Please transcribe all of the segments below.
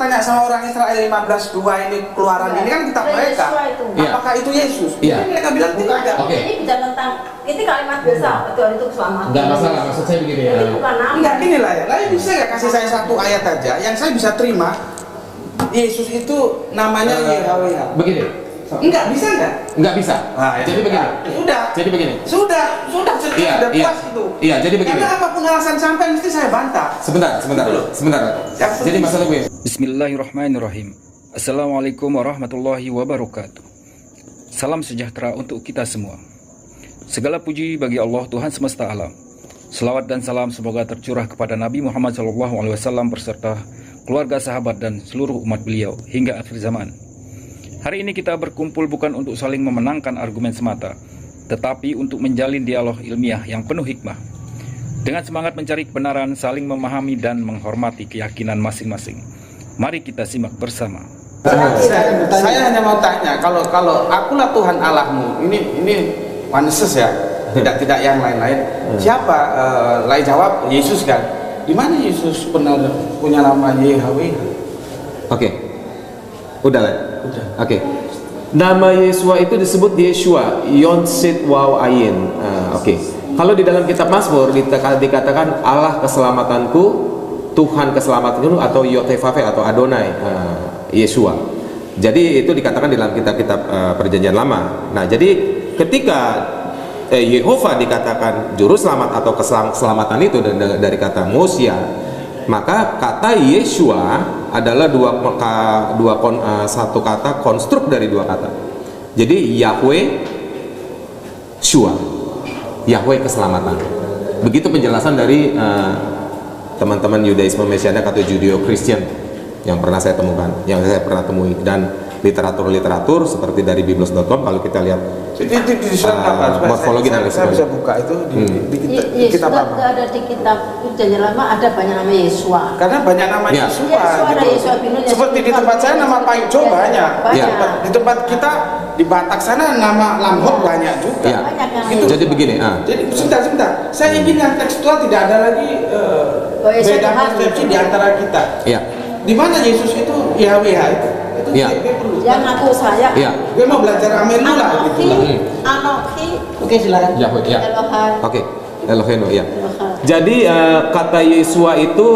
tanya sama orang Israel 15:2 ini keluaran ini kan kitab mereka. Apakah itu Yesus? Ini mereka bilang tidak. Ini bicara tentang itu kalimat biasa, Tuhan itu keselamatan. Enggak masalah, maksud saya begini ya. Enggak, inilah ya. Lain bisa nggak kasih saya satu ayat aja yang saya bisa terima. Yesus itu namanya YHWH. Begini. Enggak bisa enggak? Enggak bisa. Nah, jadi begini. Sudah. Jadi begini. Sudah Iya, puas itu. Iya, jadi begini. Karena apapun alasan sampai mesti saya bantah. Sebentar. Jadi masalah gue. Bismillahirrahmanirrahim. Assalamualaikum warahmatullahi wabarakatuh. Salam sejahtera untuk kita semua. Segala puji bagi Allah Tuhan semesta alam. Selawat dan salam semoga tercurah kepada Nabi Muhammad SAW beserta keluarga, sahabat dan seluruh umat beliau hingga akhir zaman. Hari ini kita berkumpul bukan untuk saling memenangkan argumen semata, tetapi untuk menjalin dialog ilmiah yang penuh hikmah. Dengan semangat mencari kebenaran, saling memahami dan menghormati keyakinan masing-masing. Mari kita simak bersama. Saya hanya mau tanya, kalau akulah Tuhan Allahmu, ini Yesus ya, tidak yang lain-lain. Siapa? Lai jawab Yesus kan. Di mana Yesus benar punya nama YHWH? Oke. Udah lah. Udah. Oke. Nama Yesua itu disebut Yeshua, Yon Sit Waw Ayin. Oke. Kalau di dalam kitab Mazmur dikatakan Allah keselamatanku, Tuhan keselamatanku, atau Yotevave atau Adonai, Yesua. Jadi itu dikatakan di dalam kitab-kitab Perjanjian Lama. Nah, jadi ketika Yehova dikatakan juru selamat atau keselamatan itu dari kata Mosia, maka kata Yeshua adalah satu kata konstruk dari dua kata. Jadi Yahweh Shua, Yahweh keselamatan. Begitu penjelasan dari teman-teman Yudaisme Mesianik atau Judeo-Christian yang pernah saya temukan, yang saya pernah temui, dan literatur seperti dari biblos.com. Kalau kita lihat morfologi dan saya bisa buka itu di kitab apa? Ada di kitab Perjanjian Lama, ada banyak nama Yesua. Karena banyak nama Yesua. Gitu. Seperti di tempat saya nama Pak Ijo banyak. Di tempat kita di Batak sana nama Lamhot banyak juga. Ya. Itu. Jadi begini. Jadi sebentar. Saya ingin yang tekstual tidak ada lagi beda persepsi di antara kita. Ya. Di mana Yesus itu YHWH itu? Ya. Yang aku saya. Ya. Gue mau belajar Amin dulu lah gitu. Anoki. Oke, silakan. Yahweh, ya. Elohai. Oke. Eloheno, ya. Jadi kata Yesua itu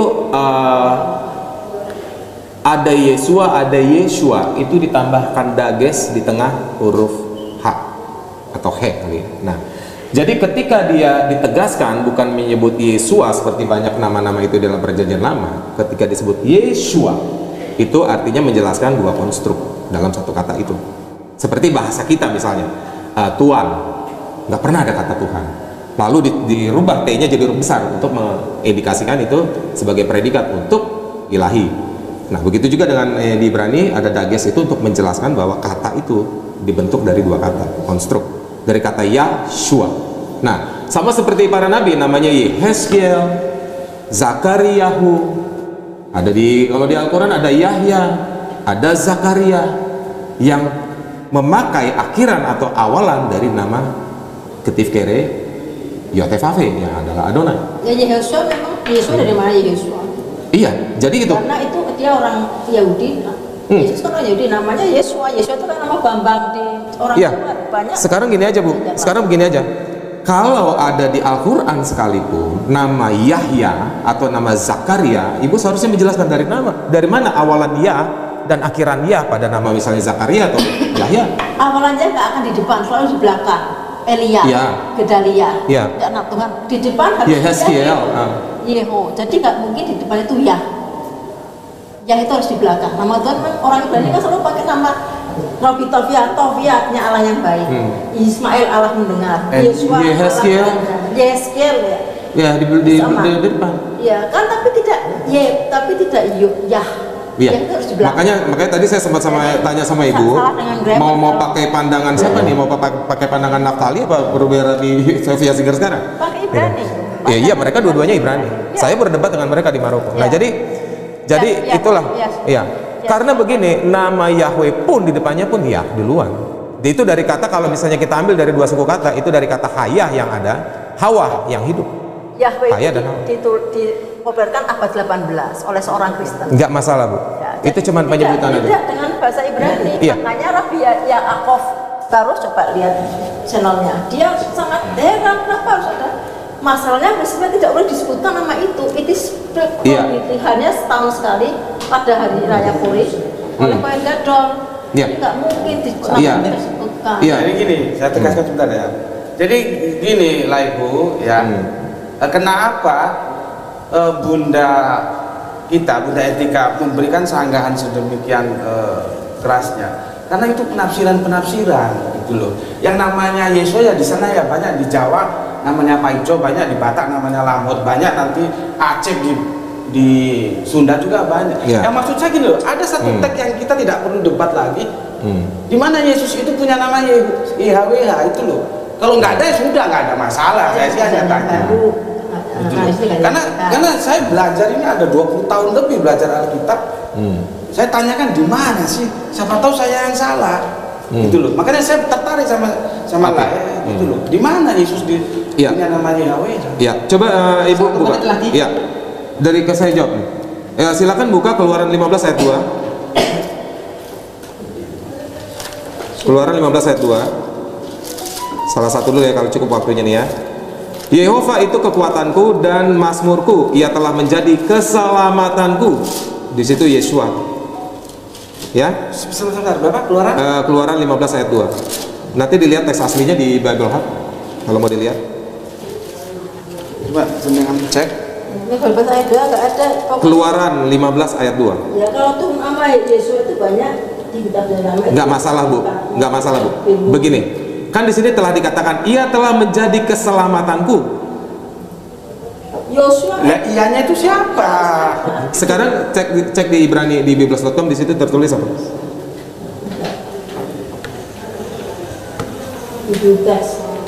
ada Yesua, ada Yeshua, itu ditambahkan dages di tengah huruf H atau He kali ya. Nah, jadi ketika dia ditegaskan bukan menyebut Yesua seperti banyak nama-nama itu dalam Perjanjian Lama, ketika disebut Yeshua itu artinya menjelaskan dua konstruk dalam satu kata itu. Seperti bahasa kita misalnya, Tuhan, nggak pernah ada kata Tuhan. Lalu dirubah T-nya jadi huruf besar untuk mengindikasikan itu sebagai predikat untuk ilahi. Nah, begitu juga dengan di Ibrani ada dages itu untuk menjelaskan bahwa kata itu dibentuk dari dua kata, konstruk. Dari kata Yahshua. Nah, sama seperti para nabi, namanya Yehezkiel, Zakariyahu. Ada kalau di Al-Quran ada Yahya, ada Zakaria yang memakai akhiran atau awalan dari nama ketif kere Yotevave yang adalah Adonai. Ya Yeshua memang Yeshua dari mana Yeshua? Iya, jadi itu. Karena itu dia orang Yahudi. Yesus kan orang Yahudi, namanya Yeshua. Yeshua itu kan nama Bambang di orang tua banyak. Sekarang gini aja Bu, sekarang begini aja. Kalau ada di Al-Quran sekalipun nama Yahya atau nama Zakaria, Ibu seharusnya menjelaskan dari mana awalan Ya dan akhiran Ya pada nama misalnya Zakaria atau Yahya. Awalannya nggak akan di depan, selalu di belakang. Elia, Gedalia, anak Tuhan di depan harus Yehezkiel, Yeho. Jadi nggak mungkin di depan itu Yah. Yah itu harus di belakang. Nama Tuhan orang Ibrani kan selalu pakai nama Robi Tovia-nya Allah yang baik. Ismail Allah mendengar. Yeshua Yehezkiel ya. Ya di depan. Ya kan tapi tidak Yah. Iya. Makanya tadi saya sempat tanya sama Ibu, mau pakai pandangan siapa nih? Mau pakai pandangan Naftali apa berbeda di Sofia Singer sekarang? Pakai Ibrani. Iya, mereka dua-duanya Ibrani. Saya berdebat dengan mereka di Maroko. Nah, jadi itulah. Iya. Karena begini, nama Yahweh pun di depannya pun ya duluan. Itu dari kata, kalau misalnya kita ambil dari dua suku kata, itu dari kata hayah yang ada, hawa yang hidup. Yahweh itu dikobarkan abad 18 oleh seorang Kristen. Enggak masalah Bu. Itu cuman penyebutan aja. Tidak dengan bahasa Ibrani. Iya. Makanya Rabbi Yaakov baru coba lihat channelnya. Dia sangat heran kenapa harus ada. Masalahnya prinsipnya tidak boleh disebutkan nama itu. It is Iya. hanya setahun sekali pada hari raya Purim oleh Kohen Gadol. Iya. Jadi nggak mungkin Iya. disebutkan. Iya. Jadi gini, saya tegaskan sebentar ya. Jadi gini lah Ibu ya. Kenapa Bunda Etika memberikan sanggahan sedemikian kerasnya? Karena itu penafsiran gitu loh. Yang namanya Yesus ya di sana ya banyak, di Jawa namanya Paijo, banyak di Batak namanya Lamot, banyak nanti Aceh di Sunda juga banyak. Ya. Yang maksud saya gini loh, ada satu teks yang kita tidak perlu debat lagi. Di mana Yesus itu punya nama YHWH itu loh. Kalau nggak ada ya sudah, nggak ada masalah. Saya sih hanya tanya. Karena saya belajar ini ada 20 tahun lebih belajar Alkitab. Saya tanyakan di mana sih? Siapa tahu saya yang salah. Gitu loh. Makanya saya tertarik sama lah gitu loh. Di mana Yesus punya nama Yahweh? Ya, coba Ibu Satu buka. menit lagi. Ya. Dari ke saya jawab. Ya, silakan buka Keluaran 15 ayat 2. Keluaran 15 ayat 2. Salah satu dulu ya kalau cukup waktunya nih ya. Yehova itu kekuatanku dan mazmurku, ia telah menjadi keselamatanku. Di situ Yeshua. Ya. Sebentar, Bapak Keluaran? Keluaran 15 ayat 2. Nanti dilihat teks aslinya di Bible Hub kalau mau dilihat. Coba jenengan cek. Ini kalau bahasa Ibrani nggak ada. Keluaran 15 ayat 2. Ya kalau tuh nama Yesus itu banyak di kitab nama. Nggak masalah Bu, nggak masalah Bu. Begini, kan di sini telah dikatakan ia telah menjadi keselamatanku. Yosua. Lah ianya itu siapa? Sekarang cek di Ibrani di bibles.com, di situ tertulis apa? Ibu tes.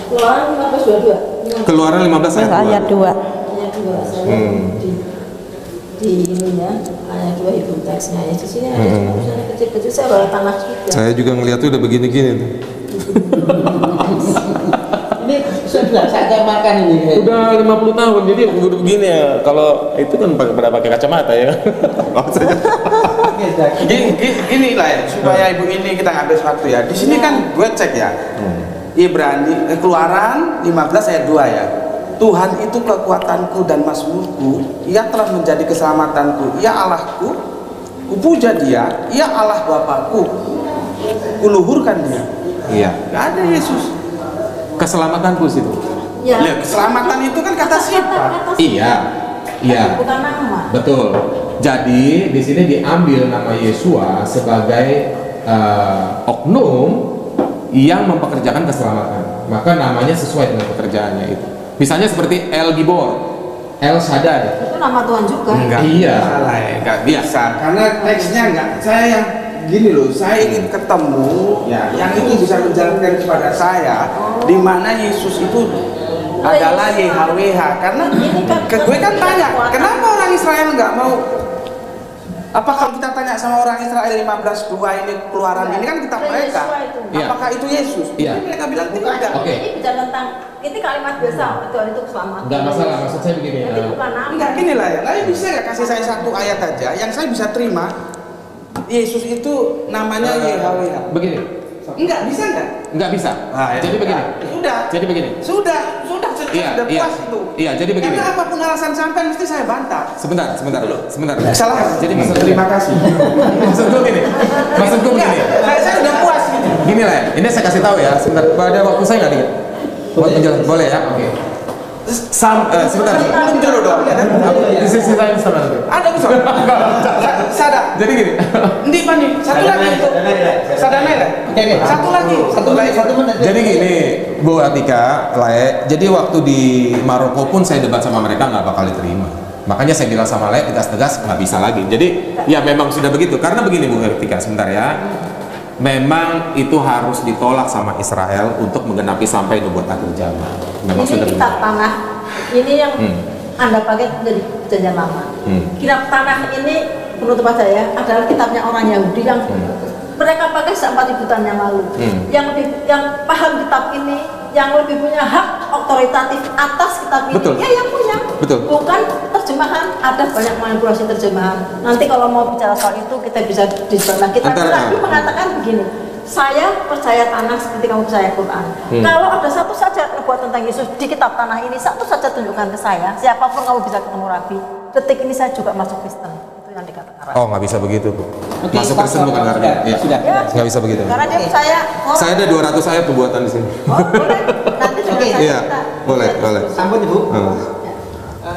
Keluaran 15:22. Keluaran 15 ayat 2. Ayat 2 saya di ini ya, ayat 2 ibu teksnya ya. Di sini ada tulisannya kecil-kecil, saya bawa tanah juga. Saya juga ngeliat tuh udah begini-gini tuh. Ini sudah saya makan ini. Udah 50 tahun, jadi udah begini ya. Kalau itu kan pada pakai kacamata ya. Gini lah ya, supaya ibu ini kita ngambil sesuatu ya. Di sini kan gue cek ya. Ibrani Keluaran 15 ayat 2 ya. Tuhan itu kekuatanku dan mazmurku, ia telah menjadi keselamatanku, ia Allahku, kupuja dia, ia Allah Bapakku, kuluhurkan dia. Iya. Gak ada Yesus. Keselamatanku situ. Ya. Lihat, keselamatan itu kan kata siapa? Iya. Iya. Bukan nama. Betul. Jadi di sini diambil nama Yeshua sebagai oknum yang mempekerjakan keselamatan. Maka namanya sesuai dengan pekerjaannya itu. Misalnya seperti El Gibor, El Shaddai. Itu nama Tuhan juga. Enggak. Iya. Salah ya, enggak bisa. Karena teksnya enggak. Saya yang gini loh, saya ingin ketemu yang itu bisa menjalankan kepada saya di mana Yesus itu adalah YHWH. Karena gue kan tanya, kenapa orang Israel nggak mau? Apa kalau kita tanya sama orang Israel 15:2 ini Keluaran ini kan kitab mereka, Iya. apakah itu Yesus? Iya. Ini mereka bilang tidak. Oke. Ini bicara tentang ini kalimat biasa, Tuhan itu keselamatan. Nggak masalah, maksud saya begini. Jadi bukan nama. Enggak, gini lah ya. Lalu bisa nggak kasih saya satu ayat aja yang saya bisa terima? Yesus itu namanya YHWH. Begini. Enggak bisa enggak? Nggak bisa. Nah, ya Jadi sudah. begini. Sudah. Jadi begini. Sudah Iya, sudah iya. puas itu. Iya, jadi begini. Karena apapun alasan sampai mesti saya bantah. Sebentar. Salah. Jadi maksud terima kasih. maksudku gini. Maksudku Enggak, begini. saya udah puas gitu. Gini lah ya. Ini saya kasih tahu ya. Sebentar. Pada waktu saya nggak dikit. Buat menjelaskan. Boleh ya? Oke. Sebentar. Belum dulu dong. Ya, Di sisi saya sama nanti. ada bisa. Sadar. Jadi gini. Ndi pani? Satu lagi itu. Sadane lah. Satu lagi. Satu menit. Jadi gini, Bu Atika, Lae. Jadi waktu di Maroko pun saya debat sama mereka nggak bakal diterima. Makanya saya bilang sama Lae tegas-tegas nggak bisa lagi. Jadi ya memang sudah begitu. Karena begini Bu Atika, sebentar ya. Memang itu harus ditolak sama Israel untuk menggenapi sampai nubuat akhir zaman. Memang Ini sudah kitab begitu. tanah ini yang Anda pakai dari perjanjian lama. Kitab tanah ini menurut saya adalah kitabnya orang Yahudi yang mereka pakai 4.000 tahun yang lalu. Yang paham kitab ini, yang lebih punya hak otoritatif atas kitab ini, Betul. ya yang punya. betul. Bukan terjemahan, ada banyak manipulasi terjemahan. Nanti kalau mau bicara soal itu kita bisa diskusi. Kita tadi mengatakan begini, saya percaya tanah seperti kamu percaya Quran. Kalau ada satu saja nubuat tentang Yesus di kitab tanah ini, satu saja tunjukkan ke saya, siapapun kamu bisa ketemu Rabi. Detik ini saya juga masuk Kristen. Itu yang dikatakan Rabi. Oh, nggak bisa begitu, Bu. Oke, Masuk Kristen bukan karena ya. Sudah. Nggak bisa begitu. Karena dia percaya. Saya ada 200 ayat pembuatan di sini. Oh, boleh. Nanti juga saya Iya, minta. boleh. Sambut Ibu.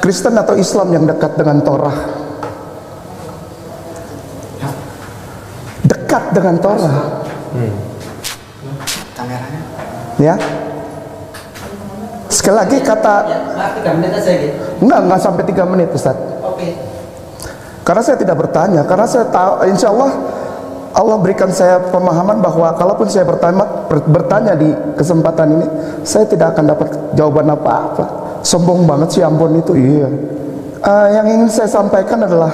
Kristen atau Islam yang dekat dengan Torah? Dekat dengan Torah. Kameranya. Ya. Sekali lagi kata Ya, Pak, 3 menit aja gitu. enggak sampai 3 menit, Ustaz. Oke. Karena saya tidak bertanya, karena saya tahu insya Allah berikan saya pemahaman bahwa kalaupun saya bertanya di kesempatan ini, saya tidak akan dapat jawaban apa-apa. Sombong banget sih Ambon itu, iya. Yang ingin saya sampaikan adalah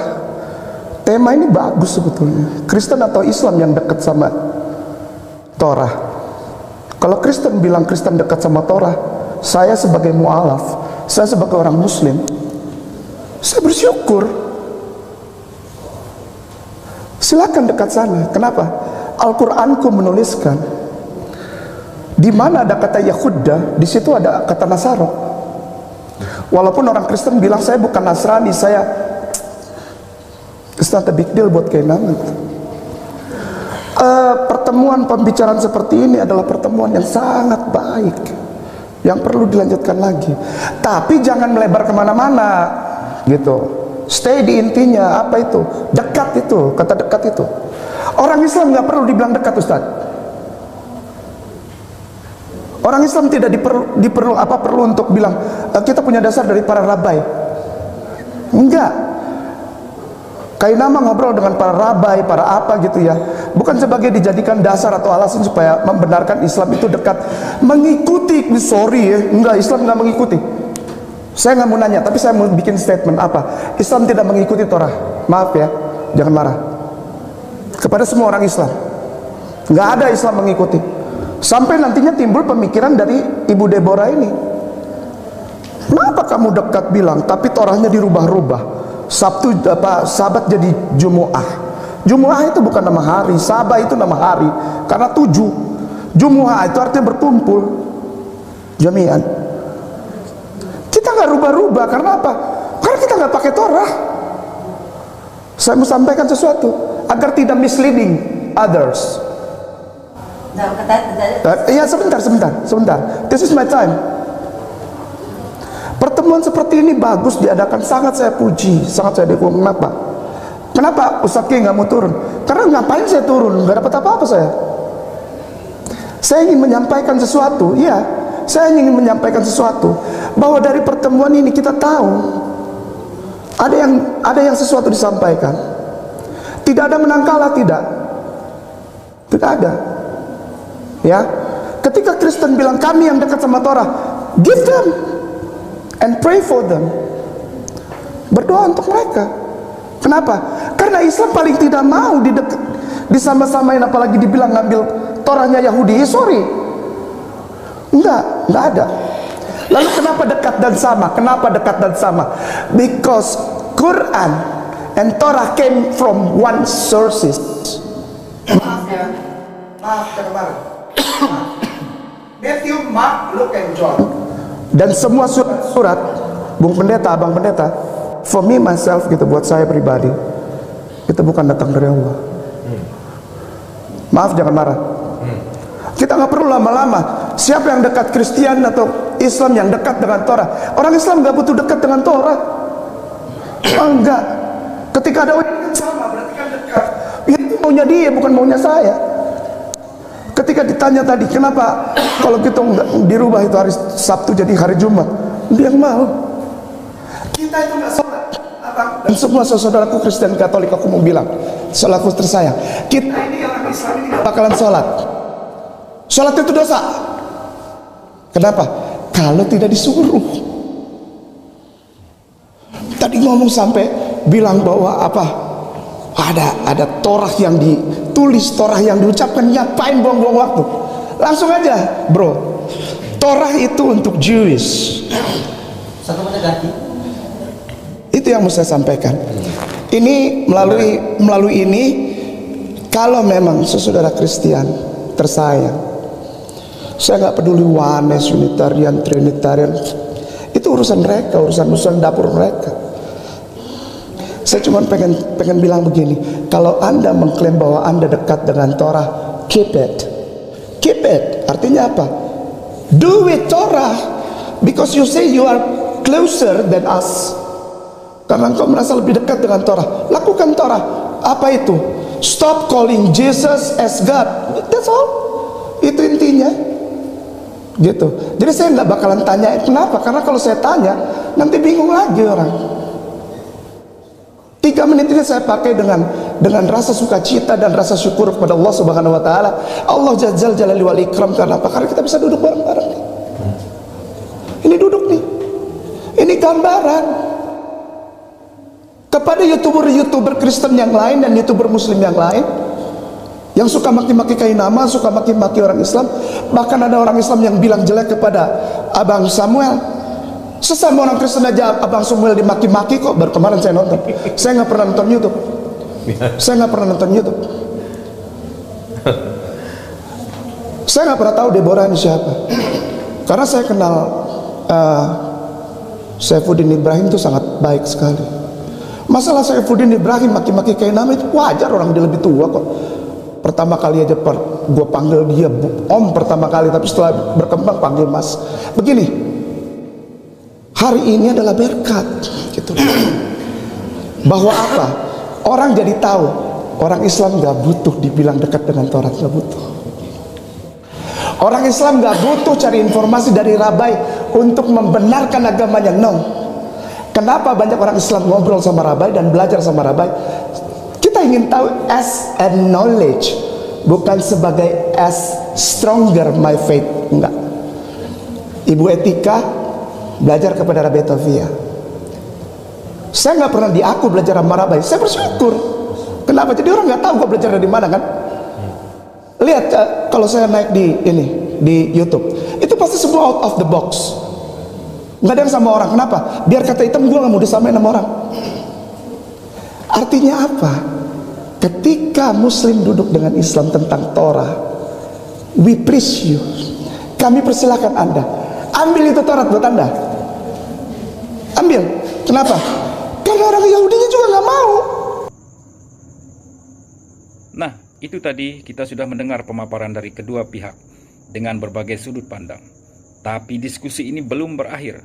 tema ini bagus sebetulnya. Kristen atau Islam yang dekat sama Torah. Kalau Kristen bilang Kristen dekat sama Torah, saya sebagai mu'alaf, saya sebagai orang Muslim, saya bersyukur. Silakan dekat sana. Kenapa? Al-Qur'anku menuliskan di mana ada kata Yahuda, di situ ada kata Nasara. Walaupun orang Kristen bilang saya bukan Nasrani, saya it's not a big deal buat keimanan. Pertemuan pembicaraan seperti ini adalah pertemuan yang sangat baik, yang perlu dilanjutkan lagi. Tapi jangan melebar kemana-mana, gitu. Stay di intinya. Apa itu? Dekat itu, kata dekat itu. Orang Islam nggak perlu dibilang dekat, Ustaz. Orang Islam tidak perlu untuk bilang kita punya dasar dari para rabai. Enggak. Kainama ngobrol dengan para rabai, para apa gitu ya, bukan sebagai dijadikan dasar atau alasan supaya membenarkan Islam itu dekat. Mengikuti, sorry ya, enggak, Islam nggak mengikuti. Saya nggak mau nanya, tapi saya mau bikin statement apa? Islam tidak mengikuti Torah. Maaf ya, jangan marah. Kepada semua orang Islam, nggak ada Islam mengikuti. Sampai nantinya timbul pemikiran dari Ibu Deborah ini. Kenapa kamu dekat bilang, tapi Torahnya dirubah-rubah? Sabtu Sabat jadi Jumu'ah. Jumu'ah itu bukan nama hari, Sabat itu nama hari. Karena 7. Jumu'ah itu artinya berkumpul. Jami'an. Kita nggak rubah-rubah, karena apa? Karena kita nggak pakai Torah. Saya mau sampaikan sesuatu agar tidak misleading others. Iya, sebentar. This is my time. Pertemuan seperti ini bagus diadakan, sangat saya puji, sangat saya dukung. Kenapa Ustaz Ki nggak mau turun? Karena ngapain saya turun? Nggak dapat apa-apa saya. Saya ingin menyampaikan sesuatu, iya. Saya ingin menyampaikan sesuatu bahwa dari pertemuan ini kita tahu ada yang sesuatu disampaikan. Tidak ada menang kalah, tidak ada. Ya, ketika Kristen bilang kami yang dekat sama Torah, give them and pray for them. Berdoa untuk mereka. Kenapa? Karena Islam paling tidak mau disama-samain, apalagi dibilang ngambil Torahnya Yahudi. Sorry. Enggak ada. Lalu kenapa dekat dan sama? Kenapa dekat dan sama? Because Quran and Torah came from one sources. Maaf ya. Matthew, Mark, Luke, and John. Dan semua surat Bung Pendeta, Abang Pendeta, for me myself gitu, buat saya pribadi, itu bukan datang dari Allah. Maaf, jangan marah. Kita nggak perlu lama-lama. Siapa yang dekat, Kristen atau Islam yang dekat dengan Torah? Orang Islam nggak butuh dekat dengan Torah. Enggak. Ketika ada orang yang sama, berarti kan dekat. Itu maunya dia, bukan maunya saya. Ketika ditanya tadi, kenapa kalau kita nggak dirubah itu hari Sabtu jadi hari Jumat? Dia yang mau. Kita itu nggak sholat. Dan semua saudaraku Kristen Katolik, aku mau bilang, saudaraku tersayang, kita ini orang Islam ini nggak bakalan sholat. Sholat itu dosa. Kenapa? Kalau tidak disuruh. Tadi ngomong sampai bilang bahwa apa? Ada Torah yang ditulis, Torah yang diucapkan, ngapain buang-buang waktu? Langsung aja, bro. Torah itu untuk Jewish. 1 menit lagi. Itu yang mau saya sampaikan. Ini melalui ini, kalau memang saudara Kristen tersayang, saya nggak peduli Oneness, Unitarian, Trinitarian, itu urusan mereka, urusan dapur mereka. Saya cuma pengen bilang begini, kalau Anda mengklaim bahwa Anda dekat dengan Torah, keep it. Keep it. Artinya apa? Do it Torah, because you say you are closer than us. Karena engkau merasa lebih dekat dengan Torah, lakukan Torah. Apa itu? Stop calling Jesus as God. That's all. Itu intinya. Gitu. Jadi saya nggak bakalan tanya kenapa, karena kalau saya tanya nanti bingung lagi orang. 3 menit ini saya pakai dengan rasa sukacita dan rasa syukur kepada Allah Subhanahu wa taala. Allah Jalla Jalali wal Ikram. Karena apa? Karena kita bisa duduk bareng-bareng nih. Ini duduk nih. Ini gambaran kepada YouTuber Kristen yang lain dan YouTuber Muslim yang lain yang suka maki-maki Kainama, suka maki-maki orang Islam. Bahkan ada orang Islam yang bilang jelek kepada Abang Samuel. Sesama orang Kristen aja Abang Samuel dimaki-maki kok. Baru kemarin saya nonton. Saya nggak pernah nonton YouTube. Saya nggak pernah nonton YouTube. Saya nggak pernah tahu Deborah ini siapa. Karena saya kenal Saifuddin Ibrahim itu sangat baik sekali. Masalah Saifuddin Ibrahim maki-maki Kainama itu wajar, orang dia lebih tua kok. Pertama kali aja gue panggil dia Om pertama kali, tapi setelah berkembang panggil Mas. Begini, hari ini adalah berkat gitu. Bahwa apa? Orang jadi tahu orang Islam gak butuh dibilang dekat dengan Taurat, gak butuh. Orang Islam gak butuh cari informasi dari rabai untuk membenarkan agamanya. No. Kenapa banyak orang Islam ngobrol sama rabai dan belajar sama rabai? Kita ingin tahu as a knowledge, bukan sebagai as stronger my faith. Enggak. Ibu Etika belajar kepada Rabbi Taufia. Saya nggak pernah diaku belajar sama rabai. Saya bersyukur. Kenapa? Jadi orang nggak tahu gue belajar dari mana kan? Lihat kalau saya naik di YouTube, itu pasti semua out of the box. Nggak ada yang sama orang. Kenapa? Biar kata hitam gue nggak mau disamain sama orang. Artinya apa? Ketika Muslim duduk dengan Islam tentang Torah, we preach you. Kami persilahkan Anda ambil itu Taurat buat Anda. Ambil. Kenapa? Karena orang Yahudinya juga nggak mau. Nah, itu tadi kita sudah mendengar pemaparan dari kedua pihak dengan berbagai sudut pandang. Tapi diskusi ini belum berakhir.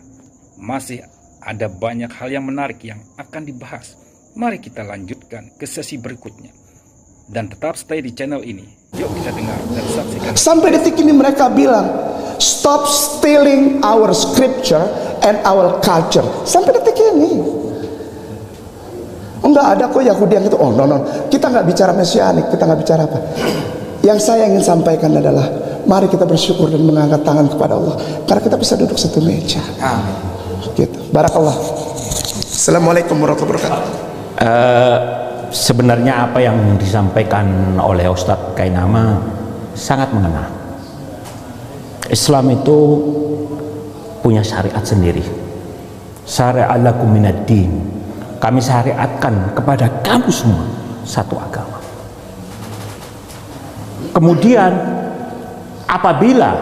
Masih ada banyak hal yang menarik yang akan dibahas. Mari kita lanjutkan ke sesi berikutnya. Dan tetap stay di channel ini. Yuk kita dengar dan saksikan. Sampai detik ini mereka bilang, stop stealing our scripture and our culture. Sampai detik ini. Enggak ada kok Yahudi yang itu. Oh no, kita nggak bicara mesianik, kita nggak bicara apa. Yang saya ingin sampaikan adalah, mari kita bersyukur dan mengangkat tangan kepada Allah, karena kita bisa duduk satu meja. Amin. Gitu. Barakallah. Assalamualaikum warahmatullahi wabarakatuh. Sebenarnya apa yang disampaikan oleh Ustadz Kainama sangat mengena. Islam itu punya syariat sendiri. Syariat lakum minad din. Kami syariatkan kepada kamu semua satu agama. Kemudian apabila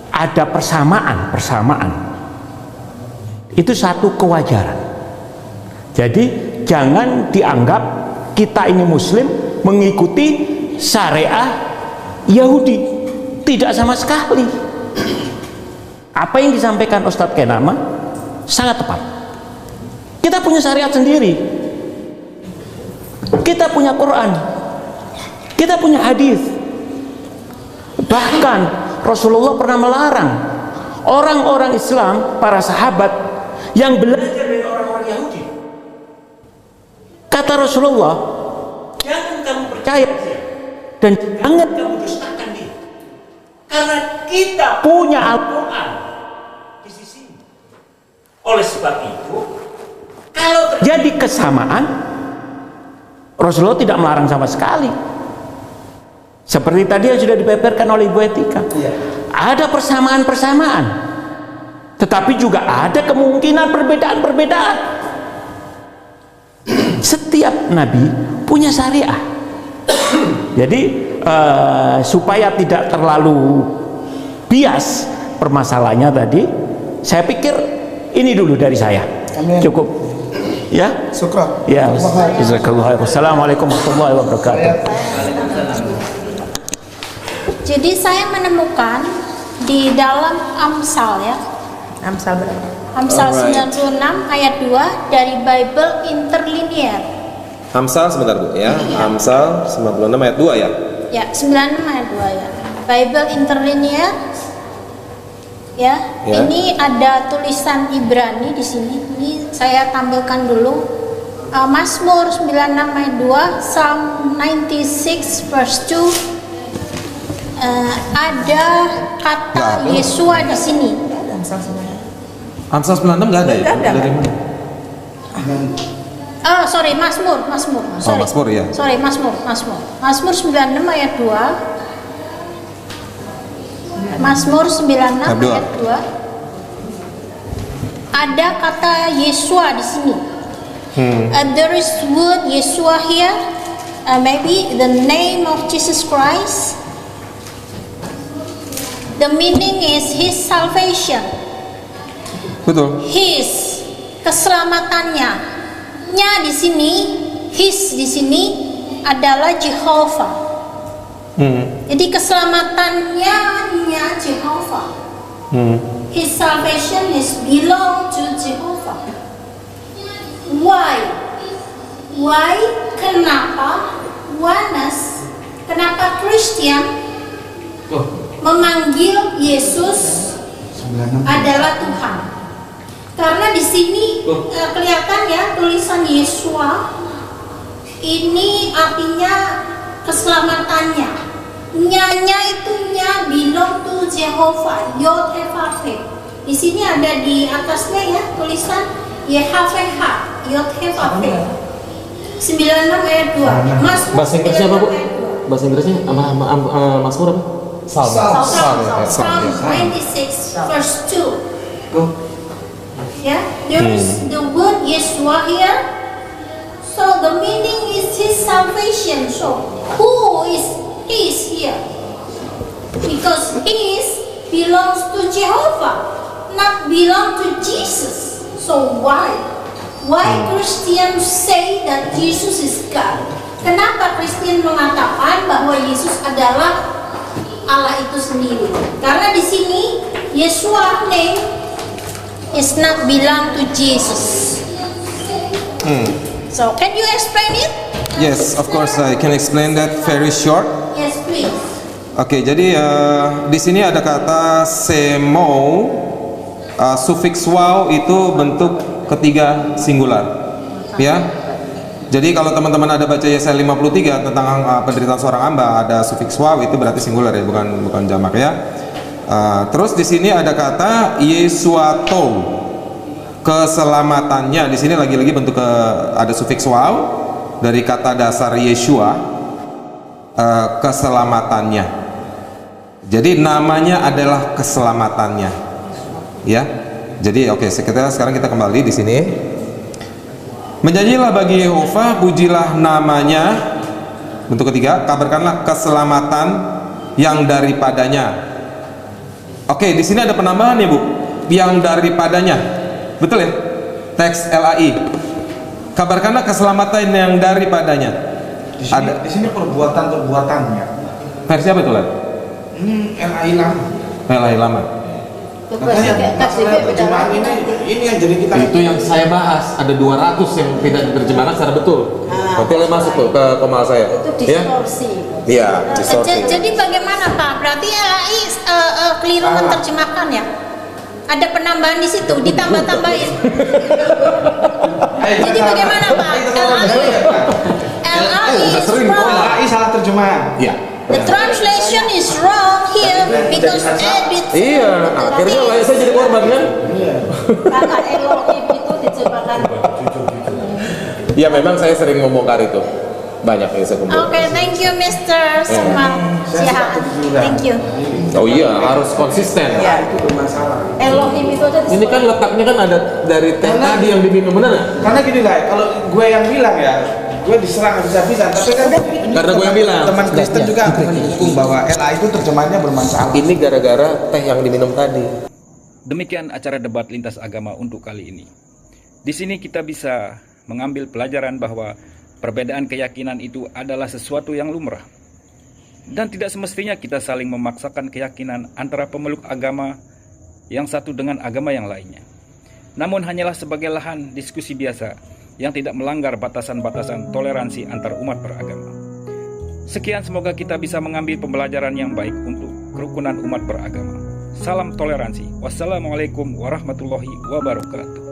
ada persamaan, itu satu kewajaran. Jadi jangan dianggap kita ini Muslim mengikuti syariah Yahudi. Tidak sama sekali. Apa yang disampaikan Ustadz Kainama sangat tepat. Kita punya syariat sendiri. Kita punya Quran. Kita punya hadis. Bahkan Rasulullah pernah melarang orang-orang Islam, para sahabat yang belajar dari orang-orang Yahudi. Kata Rasulullah, jangan kamu percaya dan jangan kamu dustakan dia, karena kita punya Al-Quran di sisi. Oleh sebab itu, kalau terjadi kesamaan, Rasulullah tidak melarang sama sekali. Seperti tadi yang sudah dipaparkan oleh Ibu Etika, ada persamaan-persamaan, tetapi juga ada kemungkinan perbedaan-perbedaan. Setiap nabi punya syariah. Jadi supaya tidak terlalu bias permasalahannya tadi, saya pikir ini dulu dari saya. Amin. Cukup. Ya. Syukran. Ya. Jazakallahu khairan. Assalamualaikum warahmatullahi wabarakatuh. Jadi saya menemukan di dalam Amsal ya. Amsal berapa? Amsal 96 ayat 2 dari Bible Interlinear. Amsal sebentar Bu ya. Amsal 96 ayat 2 ya. Ya, 96 ayat 2 ya. Bible Interlinear. Ya, ini ada tulisan Ibrani di sini. Ini saya tampilkan dulu. Mazmur 96 ayat 2, Psalm 96 verse 2. Ada kata Yesua di sini. Amsal 96 nggak ada ya? Dari mana? Sorry, Mazmur. Sorry. Mazmur ya. Sorry, Mazmur 96 ayat 2. Mazmur 96 ayat 2. Ada kata Yesua di sini. There is word Yesua here. Maybe the name of Jesus Christ. The meaning is His salvation. Betul. His, keselamatannya. Nya di sini, His di sini adalah Jehovah. Jadi keselamatannya nya Jehovah. His salvation is belong to Jehovah. Why? Why? Kenapa? Oneness. Kenapa Christian memanggil Yesus adalah Tuhan? Karena di sini kelihatan ya tulisan Yesua ini artinya keselamatannya. Nyanya itu nya belong to Jehovah, Yod Hevaveh. Di sini ada di atasnya ya tulisan YHVH, Yod Hevaveh. 96 ayat 2. Bahasa Inggrisnya apa Bu? Bahasa Inggrisnya Mazmur apa? Psalm 96 verse 2. Yeah, there is the word Yeshua here. So the meaning is His salvation. So who is His here? Because His belongs to Jehovah, not belong to Jesus. So why? Why Christians say that Jesus is God? Kenapa Kristen mengatakan bahwa Yesus adalah Allah itu sendiri? Karena di sini Yeshua name is not belong to Jesus. So can you explain it? Yes, of course I can explain that very short. Yes, please. Oke, jadi di sini ada kata semo, sufiks waw itu bentuk ketiga singular, ya. Jadi kalau teman-teman ada baca Yesaya 53 tentang penderitaan seorang hamba, ada sufiks waw itu berarti singular ya, bukan jamak ya. Terus di sini ada kata Yesuato, keselamatannya. Di sini lagi-lagi bentuk ada sufiks waw dari kata dasar Yeshua, keselamatannya. Jadi namanya adalah keselamatannya, ya. Jadi oke, sekarang kita kembali di sini. Menyanyilah bagi Yehova, pujilah namanya. Bentuk ketiga, kabarkanlah keselamatan yang daripadanya. Oke, di sini ada penambahan ya Bu, yang daripadanya, betul ya? Teks LAI. Kabarkanlah keselamatan yang daripadanya. Di sini perbuatan-perbuatannya. Versi apa itu Lan? Ini LAI lama. LAI lama. Makanya masalah terjemahan ini yang jadi kita. Itu yang saya bahas, ada 200 yang tidak diterjemahkan secara betul. Betul masuk tuh ke komal saya. Itu distorsi. Iya, distorsi. Jadi bagaimana Pak? Berarti LAI keliru menerjemahkan ya? Ada penambahan di situ, ditambah-tambahin. Jadi bagaimana Pak? LAI salah terjemahan. Iya. The translation is wrong here because edit. Iya, akhirnya lah saya jadi korban kan? Kata Elohim itu diterjemahkan. Iya, memang saya sering membongkar itu. banyak yang saya kumpulkan. Okay, thank you, Mr. Semal. Ya, thank you. Oh iya, harus konsisten. Ya. Itu bermasalah. Elohim itu aja Ini kan letaknya kan ada dari teh tadi yang diminum, benar nggak? Karena gini lah, kalau gue yang bilang ya, gue diserang habis-habisan. Tapi kan Karena gue yang bilang. teman Kristen juga mendukung bahwa LA itu terjemahannya bermasalah. Ini gara-gara teh yang diminum tadi. Demikian acara debat lintas agama untuk kali ini. Di sini kita bisa mengambil pelajaran bahwa perbedaan keyakinan itu adalah sesuatu yang lumrah. Dan tidak semestinya kita saling memaksakan keyakinan antara pemeluk agama yang satu dengan agama yang lainnya. Namun hanyalah sebagai lahan diskusi biasa yang tidak melanggar batasan-batasan toleransi antar umat beragama. Sekian, semoga kita bisa mengambil pembelajaran yang baik untuk kerukunan umat beragama. Salam toleransi. Wassalamualaikum warahmatullahi wabarakatuh.